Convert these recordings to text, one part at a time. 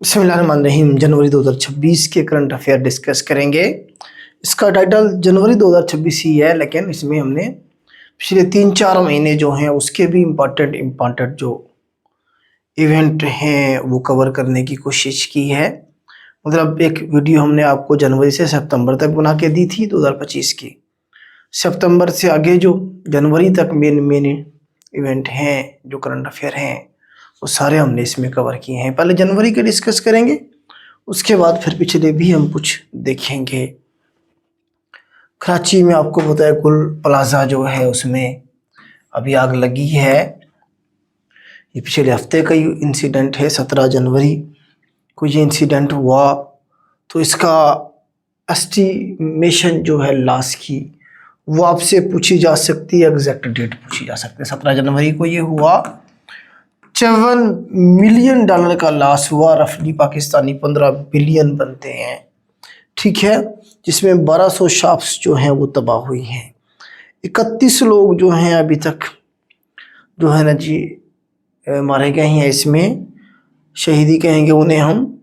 बिस्मिल्लाहिर्रहमानिर्रहीम। जनवरी 2026 के current affair discuss करेंगे। इसका टाइटल जनवरी 2026 ही है, लेकिन इसमें हमने पिछले 3-4 महीने जो हैं उसके भी इम्पॉर्टेंट जो इवेंट हैं वो कवर करने की कोशिश की है। मतलब एक वीडियो हमने आपको जनवरी से सितंबर तक बना के दी थी 2025 की। सितंबर से आगे जो जनवरी तक मेन इवेंट हैं, जो करंट अफेयर हैं, वो सारे हमने इसमें कवर किए हैं। पहले जनवरी के डिस्कस करेंगे, उसके बाद फिर पिछले भी हम कुछ देखेंगे। कराची में आपको पता है गुल प्लाजा जो है उसमें अभी आग लगी है। ये पिछले हफ्ते का ही इंसिडेंट है। 17 जनवरी को ये इंसिडेंट हुआ। तो इसका एस्टिमेशन जो है लॉस की वो आपसे पूछी जा सकती है, एग्जैक्ट डेट पूछी जा सकती है। 17 जनवरी को ये हुआ। $7 मिलियन का लॉस हुआ। रफली पाकिस्तानी 15 बिलियन बनते हैं, ठीक है, जिसमें 1200 शॉप्स जो हैं वो तबाह हुई हैं। 31 लोग जो हैं अभी तक जो है ना जी मारे गए हैं, इसमें शहीदी कहेंगे उन्हें हम।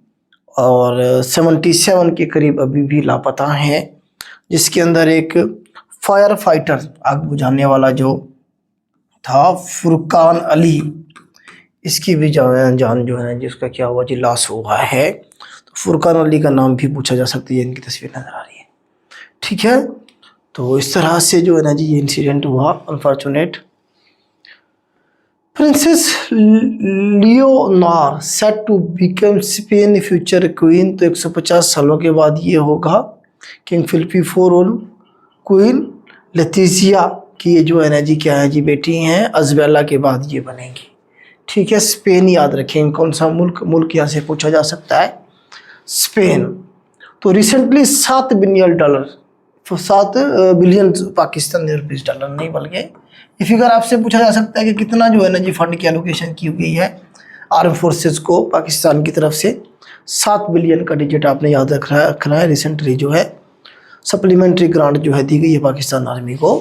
और 77 के करीब अभी भी लापता हैं, जिसके अंदर एक फायर फाइटर, आग बुझाने वाला जो था फुरकान अली, इसकी भी जान जो है ना जिसका क्या हुआ जी लॉस हुआ है। तो फुरकान अली का नाम भी पूछा जा सकता है। इनकी तस्वीर नज़र आ रही है, ठीक है। तो इस तरह से जो है ना जी ये इंसिडेंट हुआ unfortunate. Princess Leonor set to become Spain future queen. तो 150 सालों के बाद ये होगा किंग फिलिप IV और क्वीन लेटिसिया की ये जो है ना जी क्या है जी बेटी हैं, अज़बेला के बाद ये बनेंगी, ठीक है। स्पेन याद रखें, कौन सा मुल्क यहाँ से पूछा जा सकता है, स्पेन। तो recently $7 billion Pakistani rupees, dollar नहीं बल्कि ये फिगर आपसे पूछा जा सकता है कि कितना जो है ना जी फंड की एलोकेशन की गई है आर्म फोर्सेस को पाकिस्तान की तरफ से। 7 बिलियन का डिजिट आपने याद रखना है। रिसेंटली जो है सप्लीमेंट्री ग्रांट जो है दी गई है पाकिस्तान आर्मी को,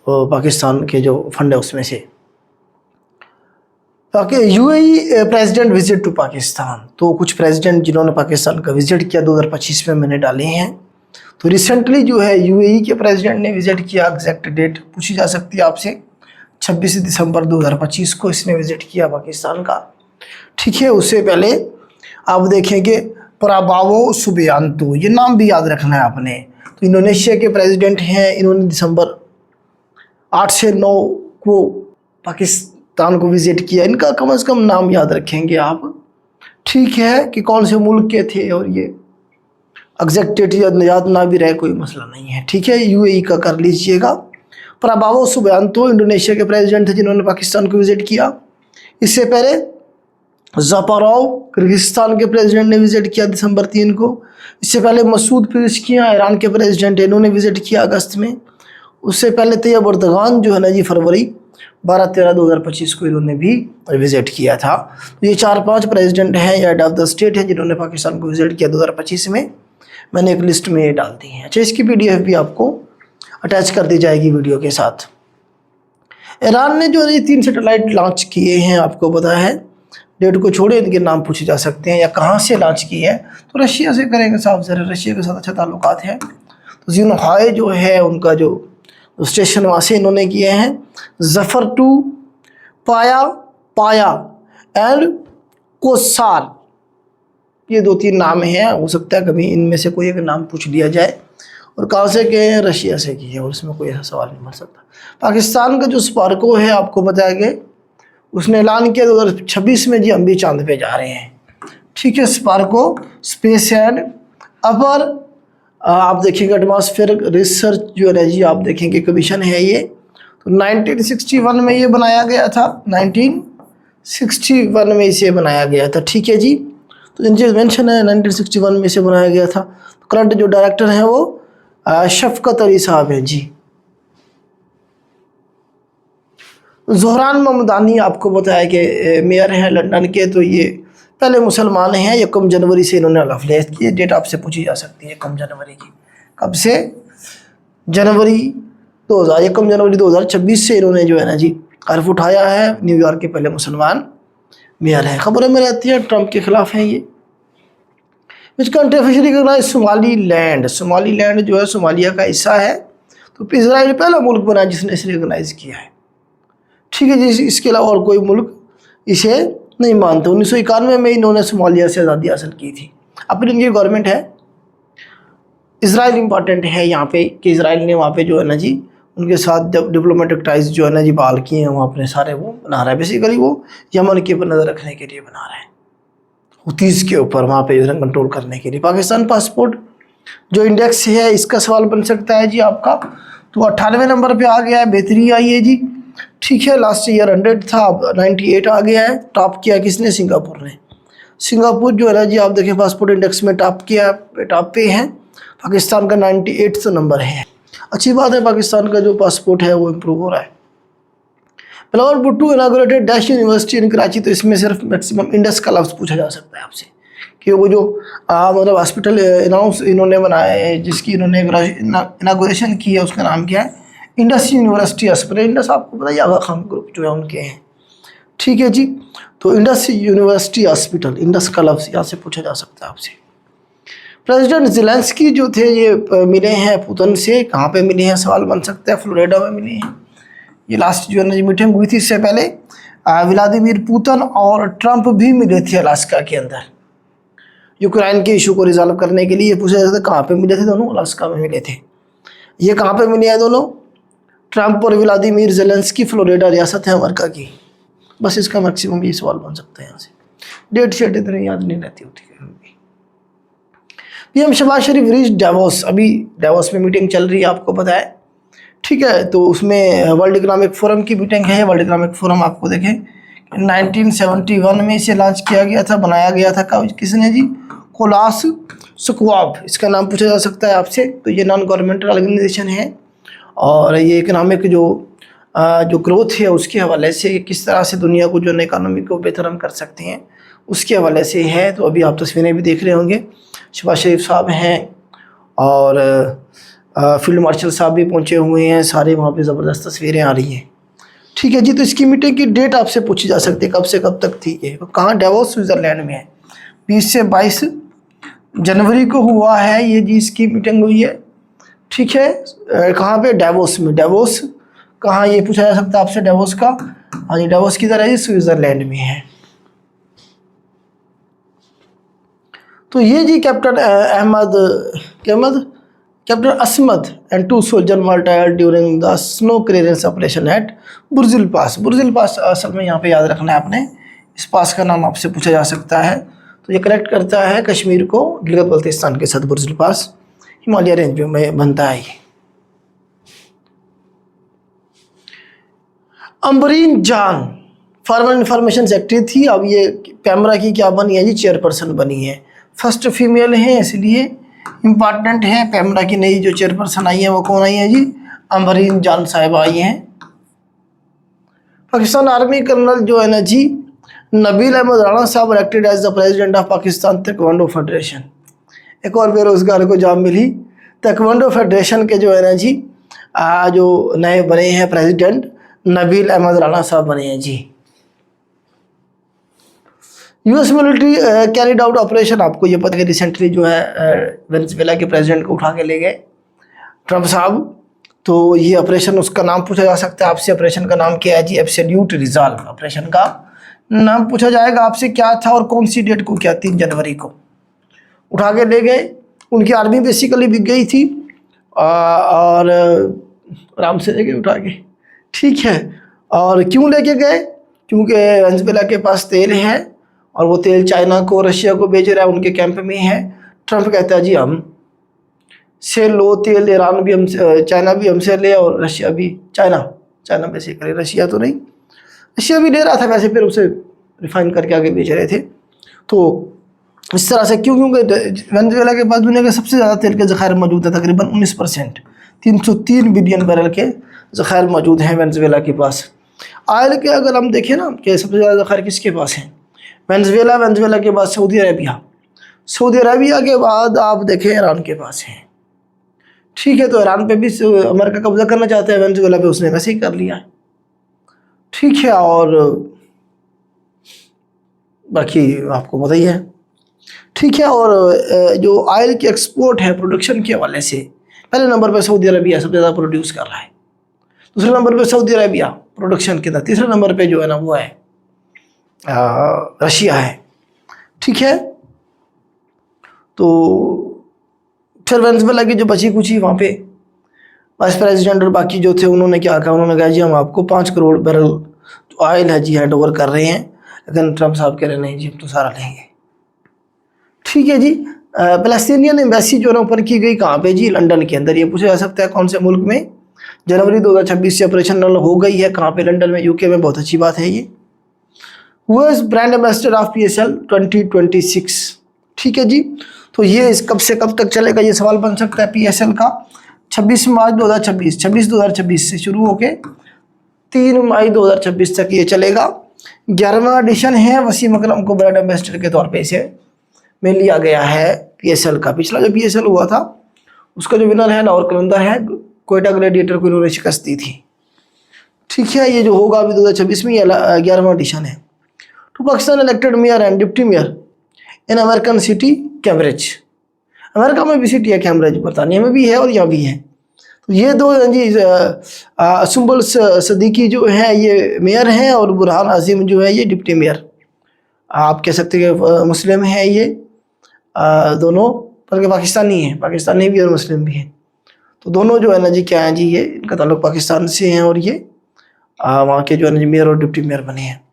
पाकिस्तान के जो फंड है उसमें से। UAE president visit to Pakistan. तो कुछ प्रेसिडेंट जिन्होंने पाकिस्तान का विजिट किया 2025 में मैंने डाले हैं। तो रिसेंटली जो है UAE के प्रेसिडेंट ने विजिट किया। एग्जैक्ट डेट पूछी जा सकती है आपसे। 26 दिसंबर 2025 को इसने विजिट किया पाकिस्तान का, ठीक है। उससे पहले आप देखेंगे प्राबावो सुबियांतो, ये नाम भी याद रखना है आपने। तो इंडोनेशिया के प्रेसिडेंट हैं। इन्होंने दिसंबर 8 से 9 को पाकिस्तान को विजिट किया। इनका कम से कम नाम याद रखेंगे आप, ठीक है, कि कौन से मुल्क के थे। और ये एग्जैक्ट डेट याद ना भी रहे कोई मसला नहीं है, ठीक है। UAE का कर लीजिएगा। प्राबावो सुबियांतो इंडोनेशिया के प्रेसिडेंट थे जिन्होंने पाकिस्तान को विजिट किया। इससे पहले ज़फारोव किर्गिस्तान के प्रेसिडेंट ने विजिट किया दिसंबर 3 को। इससे पहले मसूद पेज़ेशकियान ईरान के प्रेसिडेंट, इन्होंने विजिट किया अगस्त में। उससे पहले तैयब एर्दोगान जो है ना जी फरवरी 12-13 2025 को इन्होंने भी विजिट किया था। तो ये 4-5 प्रेसिडेंट हैं या हेड ऑफ द स्टेट हैं जिन्होंने पाकिस्तान को विजिट किया 2025 में। मैंने एक लिस्ट में ये डाल दी है। अच्छा, इसकी PDF भी आपको अटैच कर दी जाएगी वीडियो के साथ। ईरान ने जो है 3 सैटेलाइट लॉन्च किए हैं, आपको पता है। डेट को छोड़े इनके नाम पूछे जा सकते हैं या कहाँ से लॉन्च किए हैं। तो रशिया से करेंगे साफ ज़रा, रशिया के साथ अच्छा ताल्लुकात हैं। तो ज़िनहाई जो है उनका जो स्टेशन वहाँ से इन्होंने किए हैं। ज़फ़र 2, पाया एंड कोसार, ये 2-3 नाम हैं। हो सकता है कभी इनमें से कोई एक नाम पूछ लिया जाए। और कहाँ से किए हैं, रशिया से किए हैं, और इसमें कोई ऐसा सवाल नहीं बन सकता। पाकिस्तान का जो स्पार्को है आपको बताया गया, उसने ऐलान किया 2026 में जी हम भी चांद पे जा रहे हैं, ठीक है। स्पार्को स्पेस एंड अपर आप देखेंगे एटमॉस्फेयर रिसर्च जो है जी आप देखेंगे कमीशन है ये। तो 1961 में ये बनाया गया था, 1961 में इसे बनाया गया था, ठीक है जी। तो इनसे मेंशन है 1961 में इसे बनाया गया था। करंट जो डायरेक्टर हैं वो शफकत अली साहब हैं जी। ज़ोहरान ममदानी आपको बताया कि मेयर हैं लंदन के। तो ये पहले मुसलमान हैं। 1 जनवरी से इन्होंने हलफ लिया की डेट आपसे पूछी जा सकती है। 1 जनवरी की कब से, जनवरी 1 जनवरी 2026 से इन्होंने जो है ना जी हल्फ उठाया है। न्यूयॉर्क के पहले मुसलमान मेयर हैं। खबरों में रहती है ट्रंप के खिलाफ हैं ये। Which country officially recognise Somaliland. Somaliland जो है सोमालिया का हिस्सा है। तो इजराइल पहला मुल्क बना जिसने इसे रिकॉग्नाइज किया है। ठीक है जी, इसके अलावा और कोई मुल्क इसे नहीं मानते। 1991 में इन्होंने सोमालिया से आज़ादी हासिल की थी। अपनी इनकी गवर्नमेंट है। इजराइल इंपॉर्टेंट है यहाँ पे कि इजराइल ने वहाँ पे जो है ना जी उनके साथ डिप्लोमेटिक टाइज जो है ना जी बहाल किए हैं। वहाँ अपने सारे वो बना रहा है। बेसिकली वो यमन के ऊपर नज़र रखने के लिए बना रहा है, हुतीज़ के ऊपर वहाँ पे कंट्रोल करने के लिए। पाकिस्तान पासपोर्ट जो इंडेक्स है इसका सवाल बन सकता है जी आपका। तो 98 नंबर पे आ गया है, बेहतरी आई है जी। ठीक है, लास्ट ईयर 100 था, अब 98 आ गया है। टॉप किया किसने? सिंगापुर ने। सिंगापुर जो है ना जी आप देखें पासपोर्ट इंडेक्स में टॉप पे है। पाकिस्तान का 98 नंबर है। अच्छी बात है, पाकिस्तान का जो पासपोर्ट है वो इम्प्रूव हो रहा है। Bilawal Bhutto inaugurated dash university in Karachi. तो इसमें सिर्फ मैक्सिमम इंडस का लफ्ज़ पूछा जा सकता है आपसे कि वो जो मतलब हॉस्पिटल इन्होंने बनाया है, जिसकी इन्होंने इनागोरेशन की है, उसका नाम क्या है? Indus university hospital. इंडस आपको पता है आगा खान ग्रुप जो है उनके हैं। ठीक है जी, तो इंडस यूनिवर्सिटी हॉस्पिटल, इंडस का लफ्ज़ यहाँ से पूछा जा सकता है आपसे। प्रेसिडेंट ज़ेलेंस्की जो थे ये मिले हैं पुतिन से। कहाँ पे मिले हैं सवाल बन सकता है? फ्लोरिडा में मिले हैं। ये लास्ट जो है ना मीटिंग हुई थी, इससे पहले व्लादिमीर पुतिन और ट्रंप भी मिले थे अलास्का के अंदर यूक्रेन के इशू को रिजॉल्व करने के लिए। पूछा जाता है कहाँ पे मिले थे दोनों? अलास्का में मिले थे। ये कहाँ पे मिले हैं दोनों? ट्रंप और व्लादिमीर ज़ेलेंस्की। फ्लोरिडा रियासत है अमेरिका की। बस इसका मैक्सिमम ये सवाल बन सकता है यहाँ से। डेट शेट इतनी याद नहीं रहती होती है। पीएम शहबाज शरीफ रीच डावोस। अभी डावोस में मीटिंग चल रही है, आपको पता है। ठीक है, तो उसमें वर्ल्ड इकोनॉमिक फोरम की मीटिंग है। वर्ल्ड इकोनॉमिक फोरम आपको देखें 1971 में इसे लॉन्च किया गया था, बनाया गया था। किसने जी? कोलास स्क्वाब, इसका नाम पूछा जा सकता है आपसे। तो ये नॉन गवर्नमेंटल ऑर्गेनाइजेशन है और ये इकोनॉमिक जो ग्रोथ है उसके हवाले से, किस तरह से दुनिया को जो है इकोनॉमी को बेहतर हम कर सकते हैं उसके हवाले से है। तो अभी आप तस्वीरें भी देख रहे होंगे, शहबाज शरीफ साहब हैं और फील्ड मार्शल साहब भी पहुंचे हुए हैं। सारे वहाँ पे ज़बरदस्त तस्वीरें आ रही हैं। ठीक है जी, तो इसकी मीटिंग की डेट आपसे पूछी जा सकती है, कब से कब तक थी ये? कहाँ? डावोस स्विट्ज़रलैंड में है। 20 से 22 जनवरी को हुआ है ये जी, इसकी मीटिंग हुई है। ठीक है, कहाँ पे? डावोस में। डावोस कहाँ ये पूछा जा सकता है आपसे? डावोस का, हाँ जी, डावोस की तरह ये स्विट्ज़रलैंड में है। तो ये जी captain Asmad and 2 soldier were died during the snow clearance operation at Burzil pass. Burzil pass असल में यहाँ पे याद रखना है आपने, इस पास का नाम आपसे पूछा जा सकता है। तो ये कनेक्ट करता है कश्मीर को गिलगित बल्तिस्तान के साथ। बुर्जिल पास हिमालय रेंज में बनता है ये। अम्बरीन जान फॉर्मल इंफॉर्मेशन सेक्रेटरी थी, अब ये पैमरा की क्या बनी है जी? चेयरपर्सन बनी है। फर्स्ट फीमेल है इसलिए इम्पॉर्टेंट है। पैमरा की नई जो चेयरपर्सन आई है वो कौन आई है जी? अम्बरीन जान साहिबा आई हैं। पाकिस्तान आर्मी कर्नल जो है ना जी नबील अहमद राणा साहब elected as the president of Pakistan taekwondo federation. एक और बेरोजगार को जॉब मिली। ताइक्वांडो फेडरेशन के जो है ना जी जो नए बने हैं प्रेसिडेंट, नबील अहमद राणा साहब बने हैं जी। US military carried out operation. आपको ये पता है कि रिसेंटली जो है वेनेजुएला के प्रेसिडेंट को उठा के ले गए ट्रंप साहब। तो ये ऑपरेशन, उसका नाम पूछा जा सकता है आपसे। ऑपरेशन का नाम क्या है जी? Absolute resolve. ऑपरेशन का नाम पूछा जाएगा आपसे, क्या था और कौन सी डेट को किया? 3 जनवरी को उठा के ले गए। उनकी आर्मी बेसिकली बिक गई थी और आराम से ले गए उठा के। ठीक है, और क्यों लेके गए? क्योंकि वेनेजुएला के पास तेल है और वो तेल चाइना को, रशिया को बेच रहा है, उनके कैंप में है। ट्रंप कहता है जी हम से लो तेल, ईरान भी हमसे, चाइना भी हमसे ले और रशिया भी। चाइना वैसे करे, रशिया तो नहीं, रशिया भी ले रहा था वैसे, फिर उसे रिफाइन करके आगे बेच रहे थे। तो इस तरह से क्योंकि वेनेजुएला के पास दुनिया के सबसे ज़्यादा तेल के ज़खायर मौजूद है, तकरीबन 19%, 303 बिलियन बैरल के ज़खायर मौजूद हैं वेनेजुएला के पास। ऑयल के अगर हम देखें ना कि सबसे ज़्यादा ज़खायर किसके पास हैं? वेनेजुएला के बाद सऊदी अरेबिया के बाद आप देखें ईरान के पास है। ठीक है, तो ईरान पे भी अमेरिका कब्जा करना चाहता है, वेनेजुएला पे उसने वैसे ही कर लिया है। ठीक है, और बाकी आपको पता ही है। ठीक है, और जो ऑयल की एक्सपोर्ट है प्रोडक्शन के हवाले से पहले नंबर पर सऊदी अरबिया सबसे ज़्यादा प्रोड्यूस कर रहा है, दूसरे नंबर पर सऊदी अरबिया प्रोडक्शन के अंदर, तीसरे नंबर पे जो है ना वो है रशिया है। ठीक है, तो फिर वेनेजुएला की जो बची कुची वहाँ पे वाइस प्रेसिडेंट और बाकी जो थे उन्होंने क्या कहा, उन्होंने कहा जी हम आपको 5 करोड़ बैरल जो ऑयल है जी हैंड ओवर कर रहे हैं, लेकिन ट्रम्प साहब कह रहे नहीं जी हम तो सारा लेंगे। ठीक है जी, पैलेस्टीनियन एम्बेसी जो है ऊपर की गई कहाँ पे जी, लंदन के अंदर। ये पूछा जा सकता है कौन से मुल्क में, जनवरी 2026 से ऑपरेशनल हो गई है, कहाँ पे, लंदन में, यूके में। बहुत अच्छी बात है ये। US brand ambassador of PSL 2026। ठीक है जी, तो ये इस कब से कब तक चलेगा ये सवाल बन सकता है PSL का। 26 मार्च 2026, 26 से शुरू होके 3 मई 2026 तक ये चलेगा। 11वां एडिशन है, वसीम अकरम को ब्रांड एम्बेसडर के तौर पे इसे में लिया गया है PSL का। पिछला जो PSL हुआ था उसका जो विनर है लाहौर कलंदर है, कोयटा ग्लैडिएटर को इन्होंने शिकस्त दी थी। ठीक है, ये जो होगा अभी 2026 में 11वां एडिशन है। Two Pakistan elected mayor and deputy mayor in American city Cambridge. America में भी सिटी है कैम्ब्रिज, बरतानिया में भी है और यहाँ भी है। तो ये दो जी सुंबल सदीकी जो है ये मेयर हैं और बुरहान आजिम जो है ये डिप्टी मेयर। आप कह सकते हैं मुस्लिम है ये दोनों, बल्कि पाकिस्तानी हैं, पाकिस्तानी भी और मुस्लिम भी हैं। तो दोनों जो है ना जी क्या है जी, ये इनका ताल्लुक पाकिस्तान से हैं और ये वहाँ के जो है ना जी मेयर और डिप्टी मेयर बने हैं।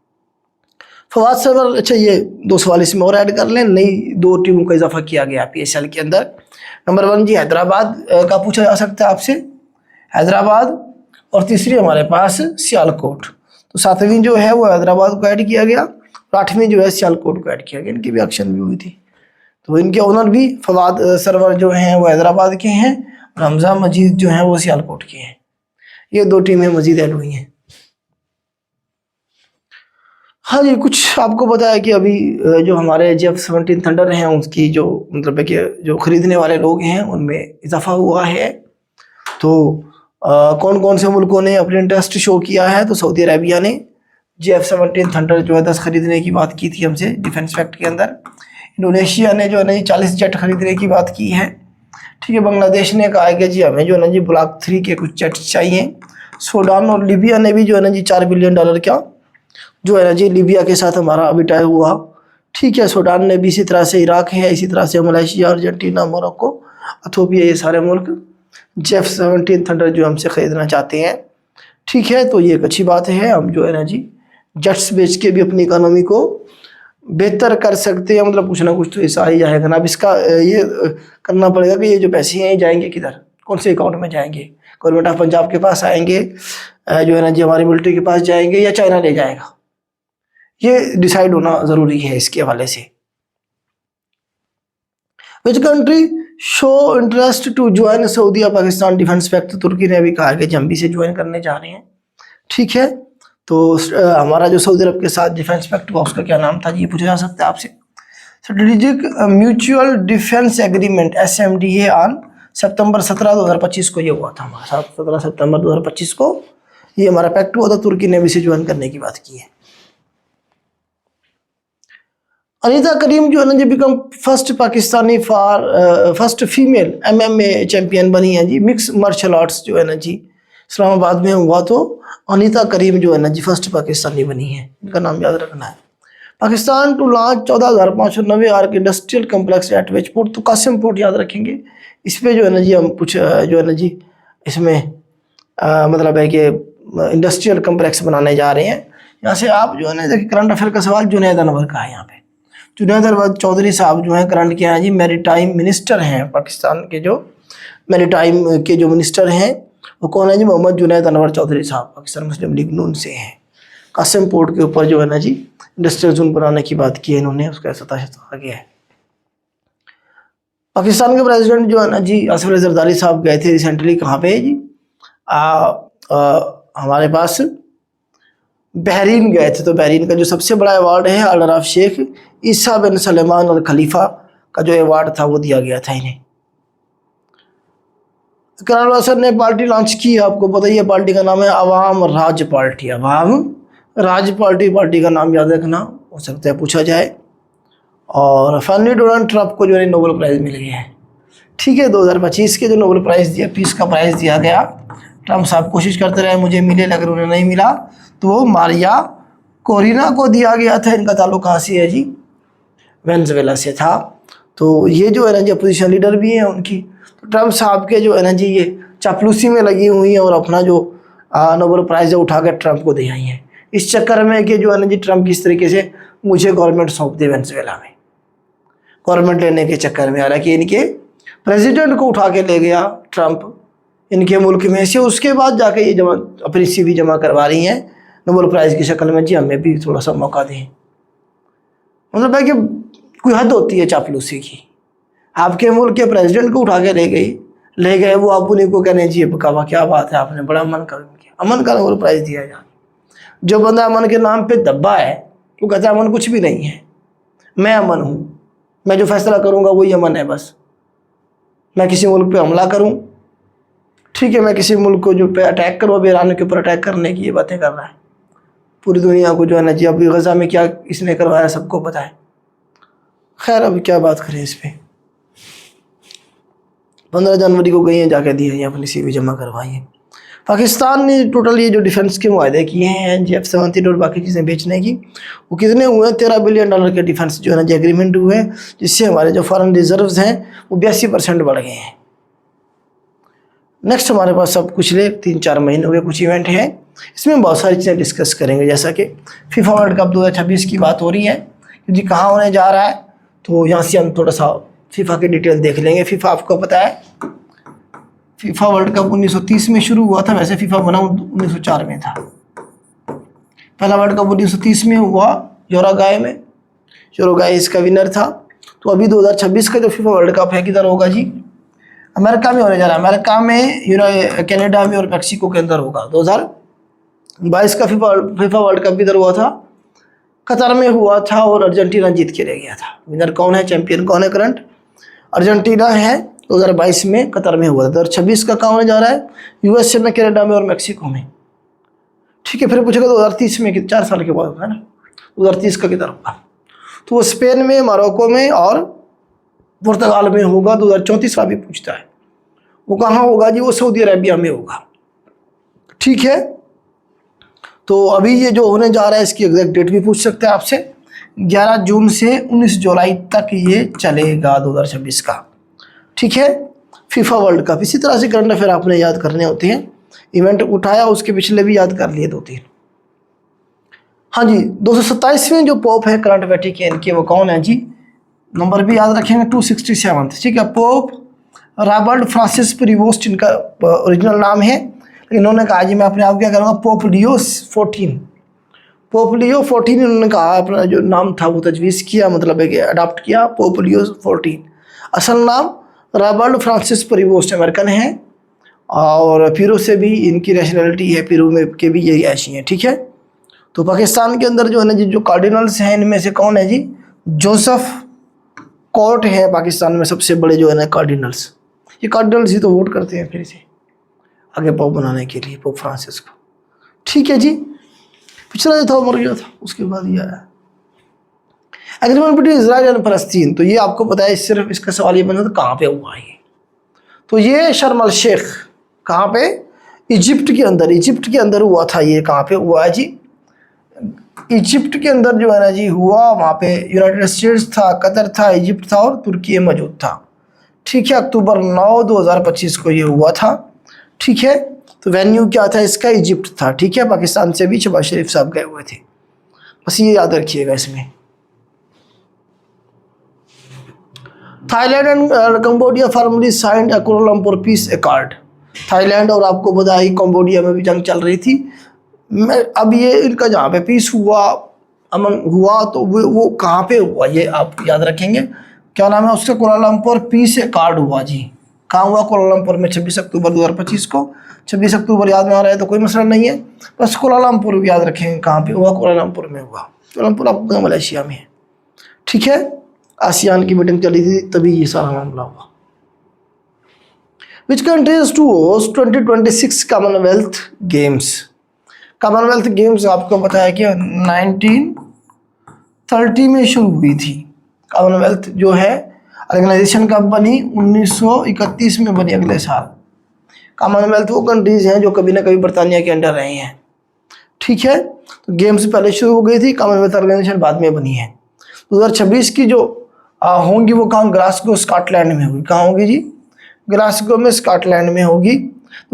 फवाद सरवर, अच्छा ये 2 सवाल इसमें और ऐड कर लें, नई 2 टीमों का इजाफा किया गया PSL के अंदर। नंबर 1 जी हैदराबाद का पूछा जा सकता है आपसे, हैदराबाद, और तीसरी हमारे पास सियालकोट। तो 7वीं जो है वो हैदराबाद को ऐड किया गया और 8वीं जो है सियालकोट को ऐड किया गया। इनकी भी एक्शन भी हुई थी। तो इनके ओनर भी फवाद सरवर जो हैं वो हैदराबाद के हैं, रमज़ा मजीद जो हैं वो सियालकोट के हैं। ये 2 टीमें मजीद ऐड हुई हैं। हाँ जी, कुछ आपको पता है कि अभी जो हमारे F-17 थंडर हैं उसकी जो मतलब है कि जो ख़रीदने वाले लोग हैं उनमें इजाफा हुआ है। तो कौन कौन से मुल्कों ने अपने इंटरेस्ट शो किया है, तो सऊदी अरेबिया ने F-17 थंडर जो है 10 खरीदने की बात की थी हमसे डिफेंस फैक्ट के अंदर। इंडोनेशिया ने जो है ना 40 जेट खरीदने की बात की है। ठीक है, बांग्लादेश ने कहा है कि जी हमें जो है ना जी ब्लॉक 3 के कुछ जेट्स चाहिए। सूडान और लीबिया ने भी जो है ना जी $4 बिलियन का जो है ना जी लीबिया के साथ हमारा अभी टाई हुआ। ठीक है, सूडान ने भी, इसी तरह से इराक है, इसी तरह से मलेशिया, अर्जेंटीना, मोरक्को, इथियोपिया, ये सारे मुल्क F-17 थंडर जो हमसे ख़रीदना चाहते हैं। ठीक है, तो ये एक अच्छी बात है, हम जो है ना जी जेट्स बेच के भी अपनी इकानमी को बेहतर कर सकते हैं। मतलब कुछ ना कुछ तो ऐसा ही जाएगा ना। अब इसका ये करना पड़ेगा कि ये जो पैसे हैं ये जाएंगे किधर, कौन से अकाउंट में जाएंगे। गवर्नमेंट ऑफ पंजाब के पास आएंगे, जो है ना जी हमारी मिलिट्री के पास जाएंगे, या चाइना ले जाएगा, ये डिसाइड होना ज़रूरी है इसके हवाले से। Which country show interest to join Saudi Pakistan defence pact. तुर्की ने भी कहा है कि हम भी से ज्वाइन करने जा रहे हैं। ठीक है, तो हमारा जो सऊदी अरब के साथ डिफेंस पैक्ट हुआ उसका क्या नाम था जी, पूछा जा सकता है आपसे। Strategic mutual defence agreement SMDA on सितंबर 17, 2025 को ये हुआ था हमारा। 17 सितंबर 2025 को ये हमारा पैक्ट हुआ था। तुर्की ने भी से ज्वाइन करने की बात की है। अनीता करीम जो है ना जी become first Pakistani first female MMA champion बनी है जी, मिक्स मार्शल आर्ट्स जो है ना जी इस्लामाबाद में हुआ। तो अनीता करीम जो है ना जी फर्स्ट पाकिस्तानी बनी है, इनका नाम याद रखना है। पाकिस्तान टू लॉन्च 14,590 आर्क industrial complex at which port, तो कासिम पोर्ट याद रखेंगे। इस पर जो है ना जी हम कुछ जो है ना जी इसमें मतलब है कि इंडस्ट्रियल कम्प्लेक्स बनाने जा रहे हैं। यहाँ से आप जो है ना देखिए करंट अफेयर का सवाल जुनैद अनवर का है। यहाँ पे जुनैद अनवर चौधरी साहब जो हैं करंट के हैं जी मैरीटाइम मिनिस्टर हैं पाकिस्तान के। जो मैरीटाइम के जो मिनिस्टर हैं वो कौन है जी, मोहम्मद जुनैद अनवर चौधरी साहब, पाकिस्तान मुस्लिम लीग नून से हैं। कासिम पोर्ट के ऊपर जो है ना जी इंडस्ट्रियल जोन बनाने की बात की है इन्होंने, उसका सता आ गया है। पाकिस्तान के प्रेसिडेंट जो है ना जी आसिफ अली जरदारी साहब गए थे रिसेंटली, कहाँ पे जी हमारे पास बहरीन गए थे। तो बहरीन का जो सबसे बड़ा अवार्ड है अल राफ शेख ईसा बिन सलेमान अल खलीफा का जो अवार्ड था वो दिया गया था इन्हें। इकरार वासर ने पार्टी लॉन्च की, आपको पता ही है पार्टी का नाम है अवाम राज पार्टी। अवाम राज पार्टी, पार्टी का नाम याद रखना। हो सकता है पूछा जाए। और फाइनली डोनाल्ड ट्रंप को जो है नोबेल प्राइज़ मिल गया है। ठीक है, 2025 के जो नोबेल प्राइज़ दिया, पीस का प्राइज़ दिया गया, ट्रंप साहब कोशिश करते रहे मुझे मिले, लेकिन उन्हें नहीं मिला, तो वो मारिया कोरिना को दिया गया था। इनका ताल्लुक कहाँ से है जी? वेनेजुएला से था। तो ये जो है ना जी अपोजिशन लीडर भी हैं उनकी। तो ट्रंप साहब के जो है ना जी ये चापलूसी में लगी हुई हैं और अपना जो नोबेल प्राइज़ उठा कर ट्रंप को दे आई हैं, इस चक्कर में कि जो है ना जी ट्रंप किस तरीके से मुझे गवर्नमेंट सौंप दे वेनेजुएला में, गवर्नमेंट लेने के चक्कर में। हालांकि इनके प्रेसिडेंट को उठा के ले गया ट्रंप इनके मुल्क में से, उसके बाद जाके ये जमा अपनी CV जमा करवा रही हैं नोबेल प्राइज़ की शक्ल में, जी हमें भी थोड़ा सा मौका दें। मतलब है कि कोई हद होती है चापलूसी की। आपके मुल्क के प्रेसिडेंट को उठा के ले गए वो, आप उन्हीं को कहने जी बकावा क्या बात है, आपने बड़ा अमन कर किया, अमन का नोबेल प्राइज़ दिया जाए। जो बंदा अमन के नाम पे दब्बा है वो कहता है अमन कुछ भी नहीं है, मैं अमन हूँ, मैं जो फैसला करूँगा वही अमन है। बस मैं किसी मुल्क पे हमला करूँ, ठीक है, मैं किसी मुल्क को जो पे अटैक करूँ, अब ईरान के ऊपर अटैक करने की ये बातें कर रहा है। पूरी दुनिया को जो है ना जी अभी गज़ा में क्या इसने करवाया सबको पता है। खैर अब क्या बात करें इस पर। 15 जनवरी को गई हैं, जाके दी है अपनी CV जमा करवाई है। पाकिस्तान ने टोटल ये जो डिफेंस के मुआहदे किए हैं F-17 और बाकी चीज़ें बेचने की, वो कितने हुए हैं? $13 बिलियन के डिफेंस जो है ना जी एग्रीमेंट हुए हैं, जिससे हमारे जो फॉरेन रिजर्व्स हैं वो 82% बढ़ गए हैं। नेक्स्ट हमारे पास सब पिछले 3-4 महीने हो गए कुछ इवेंट हैं, इसमें बहुत सारी चीज़ें डिस्कस करेंगे। जैसा कि FIFA वर्ल्ड कप 2026 की बात हो रही है कि जी कहाँ होने जा रहा है, तो यहाँ से हम थोड़ा सा FIFA की डिटेल देख लेंगे। FIFA आपको पता है FIFA वर्ल्ड कप 1930 में शुरू हुआ था, वैसे FIFA बना 1904 में था। पहला वर्ल्ड कप 1930 में हुआ यूरुग्वे में, यूरुग्वे इसका विनर था। तो अभी 2026 का जो FIFA वर्ल्ड कप है किधर होगा जी? अमेरिका में होने जा रहा है। अमेरिका में, कनाडा में और मैक्सिको के अंदर होगा। 2022 का FIFA वर्ल्ड कप इधर हुआ था, कतर में हुआ था और अर्जेंटीना जीत के रह गया था। विनर कौन है, चैंपियन कौन है? करंट अर्जेंटीना है। 2022 में कतर में हुआ था। 2026 का कहाँ होने जा रहा है? USA में, कनाडा में और मैक्सिको में। ठीक है, फिर पूछेगा 2030 में, 4 साल के बाद है ना, 2030 का किधर होगा? तो वो स्पेन में, मोरक्को में और पुर्तगाल में होगा। 2034 का भी पूछता है, वो कहाँ होगा जी? वो सऊदी अरेबिया में होगा। ठीक है, तो अभी ये जो होने जा रहा है इसकी एग्जैक्ट डेट भी पूछ सकते हैं आपसे। 11 जून से 19 जुलाई तक ये चलेगा 2026 का। ठीक है, FIFA वर्ल्ड कप। इसी तरह से करंट अफेयर आपने याद करने होते हैं। इवेंट उठाया, उसके पिछले भी याद कर लिए 2-3। हाँ जी, 227वें जो पोप है करंट वेटिकन के, वो कौन है जी? नंबर भी याद रखेंगे, 267। ठीक है, पोप रॉबर्ट फ्रांसिस प्रीवोस्ट इनका ओरिजिनल नाम है, लेकिन इन्होंने कहा जी मैं अपने आप क्या करूँगा, पोप लियो 14। पोप लियो 14 इन्होंने कहा, अपना जो नाम था वो तजवीज़ किया, मतलब है कि अडॉप्ट किया, पोप लियो 14। असल नाम रॉबर्ट फ्रांसिस प्रीवोस्ट, अमेरिकन है और पेरू से भी इनकी नेशनलिटी है, पेरू में के भी यही ऐसी हैं। ठीक है, तो पाकिस्तान के अंदर जो है ना जी जो कार्डिनल्स हैं इनमें से कौन है जी? जोसेफ कोर्ट है पाकिस्तान में सबसे बड़े जो है ना कार्डिनल्स। ये कार्डिनल्स ही तो वोट करते हैं फिर से आगे पोप बनाने के लिए, पोप फ्रांसिस को। ठीक है जी, पिछला जो था वो मर गया था, उसके बाद ये आया एग्रीमेंट बिटवीन इजराइल एंड फलस्तीन। तो ये आपको पता है, सिर्फ इसका सवाल ये बनता था कहाँ पे हुआ है। तो ये शर्म अल शेख, कहाँ पे? इजिप्ट के अंदर। इजिप्ट के अंदर हुआ था। ये कहाँ पे हुआ है जी? इजिप्ट के अंदर जो है ना जी हुआ, वहाँ पे यूनाइटेड स्टेट्स था, कतर था, इजिप्ट था और तुर्की मौजूद था। ठीक है, अक्टूबर 9, 2025 को ये हुआ था। ठीक है, तो वेन्यू क्या था इसका? इजिप्ट था। ठीक है, पाकिस्तान से भी शहबाज शरीफ साहब गए हुए थे, बस ये याद रखिएगा इसमें। Thailand and Cambodia formally signed Kuala Lumpur peace accord. Thailand और आपको पता है कंबोडिया में भी जंग चल रही थी। अब ये इनका जहाँ पे पीस हुआ, अमन हुआ, तो वो कहाँ पे हुआ ये आप याद रखेंगे। क्या नाम है उसका? कोलालमपुर पीस अकॉर्ड हुआ जी। कहाँ हुआ? कोलालमपुर में 26 अक्टूबर 2025 को। 26 अक्टूबर याद में आ रहा है तो कोई मसला नहीं है, बस कोलालमपुर याद रखेंगे कहाँ पे हुआ। कोलालमपुर में हुआ। कोलालमपुर आपको मलेशिया में है। ठीक है, आसियान की मीटिंग चली थी तभी ये सारा मामला हुआ। Which countries to host 2026 Commonwealth Games. Commonwealth Games आपको पता है कि 1930 में शुरू हुई थी। कॉमनवेल्थ जो है ऑर्गेनाइजेशन कब बनी? 1931 में बनी, अगले साल। कॉमनवेल्थ वो कंट्रीज हैं जो कभी ना कभी बरतानिया के अंडर रहे हैं, ठीक है। तो गेम्स पहले शुरू हो गई थी, कॉमनवेल्थ ऑर्गेनाइजेशन बाद में बनी है। 2026 की जो होंगी वो कहाँ? ग्लासगो स्कॉटलैंड में होगी। कहाँ होगी जी? ग्लासगो में, स्कॉटलैंड में होगी।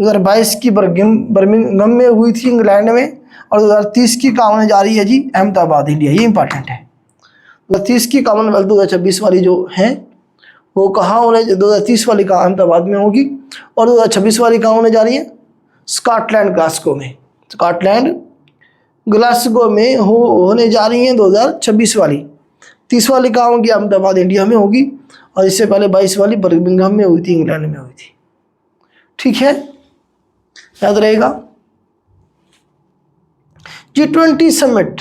2022 की बर्मिंघम में हुई थी, इंग्लैंड में। और 2030 की कहाँ होने जा रही है जी? अहमदाबाद, इंडिया। ये इंपॉर्टेंट है। 2030 की कॉमनवेल्थ 2026 वाली जो है वो कहाँ होने, 2030 वाली कहाँ? अहमदाबाद में होगी। और 2026 वाली कहाँ होने जा रही है? स्कॉटलैंड, ग्लासगो में। स्कॉटलैंड ग्लासगो में होने जा रही है 2026 वाली। 30 वाली कहाँ होगी? अहमदाबाद, इंडिया में होगी। और इससे पहले 22 वाली बर्मिंघम में हुई थी, इंग्लैंड में हुई थी, ठीक है, याद रहेगा। G20 summit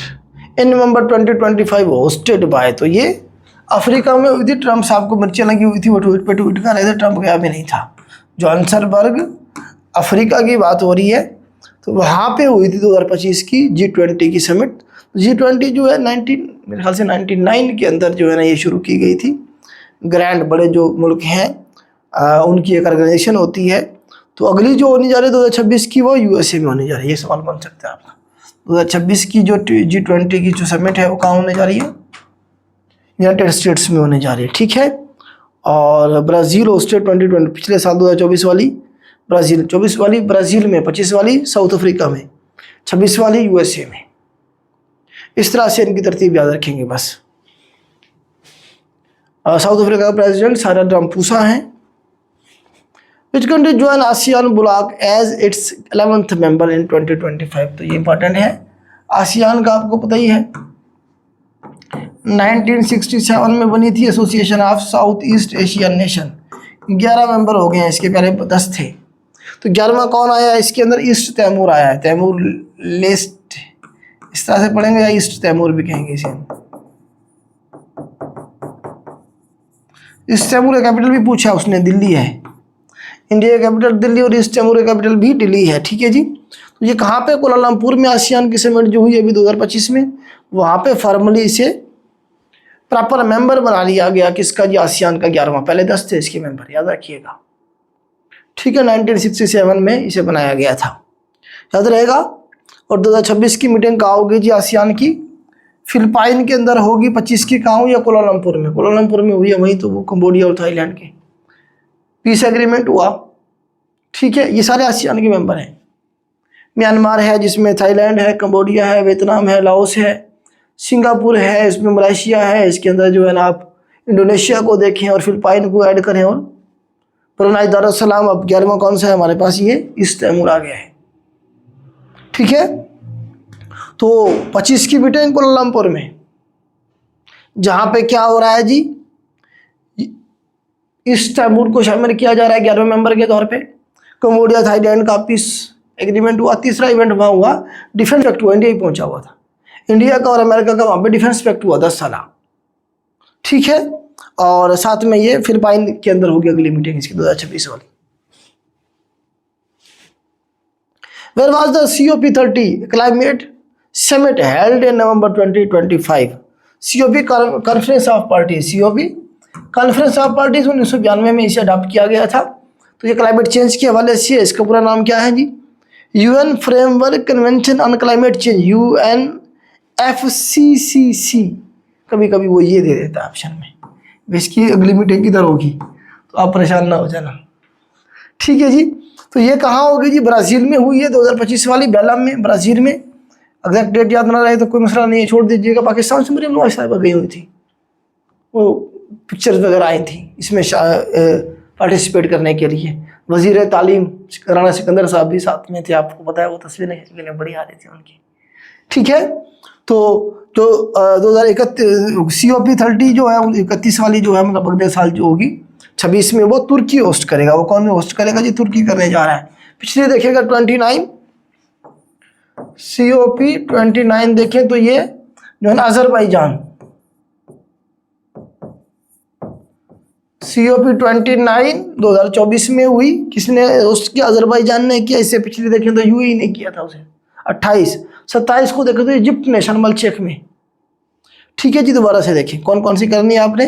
in November 2025 hosted by, तो ये अफ्रीका में हुई थी। ट्रंप साहब को मिर्चें लगी हुई थी, वो ट्वीट पे ट्वीट कर रहे थे, ट्रंप गया भी नहीं था। जोहान्सबर्ग, अफ्रीका की बात हो रही है, तो वहाँ पे हुई थी 2025 की G20 की समिट। G20 जो है मेरे ख्याल से 99 के अंदर जो है ना ये शुरू की गई थी। ग्रैंड बड़े जो मुल्क हैं उनकी एक ऑर्गेनाइजेशन होती है। तो अगली जो होने जा रही है 2026 की वो USA में होने जा रही है। ये सवाल बन सकता है आपका। 2026 की जो G20 की जो समिट है वो कहाँ होने जा रही है? यूनाइटेड स्टेट्स में होने जा रही है, ठीक है। और ब्राज़ील होस्टेड 2020, पिछले साल 2024 वाली ब्राज़ील, 24 वाली ब्राज़ील में, 25 वाली साउथ अफ्रीका में, 26 वाली USA में। इस तरह से इनकी तरतीब याद रखेंगे बस। साउथ अफ्रीका का प्रेसिडेंट साइरिल रामाफोसा हैं। Which country join ASEAN bloc as its 11th member in 2025? तो ये इंपॉर्टेंट है। आसियान का आपको पता ही है 1967 में बनी थी, association of south east Asian nation. 11 member हो गए हैं, इसके पहले 10 थे। तो 11वां कौन आया इसके अंदर? ईस्ट तैमूर आया है, तैमूर लेस्ट, इस तरह से पढ़ेंगे, या ईस्ट तैमूर भी कहेंगे इसे। ईस्ट तैमूर का कैपिटल भी पूछा उसने, दिल्ली है। इंडिया का कैपिटल दिल्ली और ईस्ट तैमूर का कैपिटल भी दिल्ली है, ठीक है जी। तो ये कहाँ पे? कोलालमपुर में आसियान की समिट जो हुई अभी 2025 में, वहाँ पे फॉर्मली इसे प्रॉपर मेंबर बना लिया गया। किसका जी? आसियान का 11वां। पहले 10 थे इसके मेंबर, याद रखिएगा, ठीक है। 1967 में इसे बनाया गया था, याद रहेगा। और 2026 की मीटिंग कहाँ होगी जी? आसियान की फिलिपाइन के अंदर होगी। 25 की कहाँ हुई? या कोलालमपुर में? कोलालमपुर में हुई है, वहीं तो वो कंबोडिया और थाईलैंड के पीस एग्रीमेंट हुआ, ठीक है। ये सारे आसियान के मेंबर हैं। म्यांमार है जिसमें थाईलैंड है, कंबोडिया है, वियतनाम है, लाओस है, सिंगापुर है, इसमें मलेशिया है, इसके अंदर जो है ना आप इंडोनेशिया को देखें और फिलिपाइन को ऐड करें। और ब्रुनाई दारुस्सलाम। अब 11वां कौन सा है हमारे पास? ये ईस्ट तैमूर आ गया है, ठीक है। तो 25 की मीटिंग कोलालमपुर में, जहाँ पे क्या हो रहा है जी? ईस्ट तैमूर को शामिल किया जा रहा है 11वें मेंबर के तौर पे। कंबोडिया थाईलैंड का पीस एग्रीमेंट हुआ। तीसरा इवेंट वहाँ हुआ, डिफेंस पैक्ट हुआ, इंडिया ही पहुंचा हुआ था। इंडिया का और अमेरिका का वहाँ पे डिफेंस पैक्ट हुआ 10 साल, ठीक है। और साथ में ये फिलिपाइन के अंदर होगी अगली मीटिंग इसकी 2026 वाली। Where was the COP30 climate summit held in November 2025? COP conference of parties, COP conference of parties 1992 में इसे अडॉप्ट किया गया था। तो ये क्लाइमेट चेंज के हवाले से, इसका पूरा नाम क्या है जी? UN framework convention on climate change, UNFCCC। कभी कभी वो ये दे देता है ऑप्शन में। इसकी अगली मीटिंग किधर होगी, तो आप परेशान ना हो जाना, ठीक है जी। तो ये कहाँ होगी जी? ब्राज़ील में हुई है 2025 वाली, बेलम में, ब्राज़ील में। एग्जैक्ट डेट याद ना रहे तो कोई मसला नहीं है, छोड़ दीजिएगा। पाकिस्तान से मरीम नवाज साहिबा गई हुई थी, वो पिक्चर्स वगैरह आई थी इसमें पार्टिसिपेट करने के लिए। वज़ीर तालीम राना सिकंदर साहब भी साथ में थे, आपको पता है, वो तस्वीरें खींचने बड़ी आ रही थी उनकी, ठीक है। तो जो 2031 COP30 जो है 31 वाली जो है, मतलब अगले साल जो होगी 26 में, वो तुर्की होस्ट करेगा। वो कौन होस्ट करेगा जी? तुर्की करने जा रहा है। पिछले देखिएगा 29 COP29 देखें तो ये जो है ना अजरबैजान, COP29 2024 में हुई। किसने होस्ट किया? अजरबैजान ने किया। इससे पिछले देखें तो UAE ने किया था उसे। 28 27 को देखें तो इजिप्ट ने, शर्म अल शेख में, ठीक है जी, दोबारा से देखें कौन कौन सी करनी है आपने।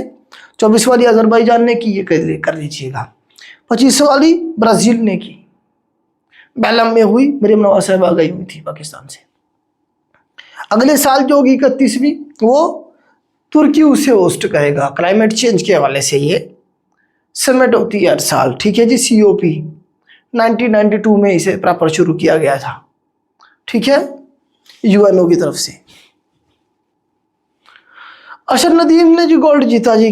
24 वाली अजरबैजान ने की, ये कर लीजिएगा। 25 वाली ब्राज़ील ने की, बेलम में हुई, मरियम नवाज साहिबा गई हुई थी पाकिस्तान से। अगले साल जो होगी 31वीं, वो तुर्की उसे होस्ट करेगा। क्लाइमेट चेंज के हवाले से ये समिट होती है हर साल, ठीक है जी। COP 1992 में इसे प्रॉपर शुरू किया गया था, ठीक है, UNO की तरफ से। अशर नदीम ने जो गोल्ड जीता जी,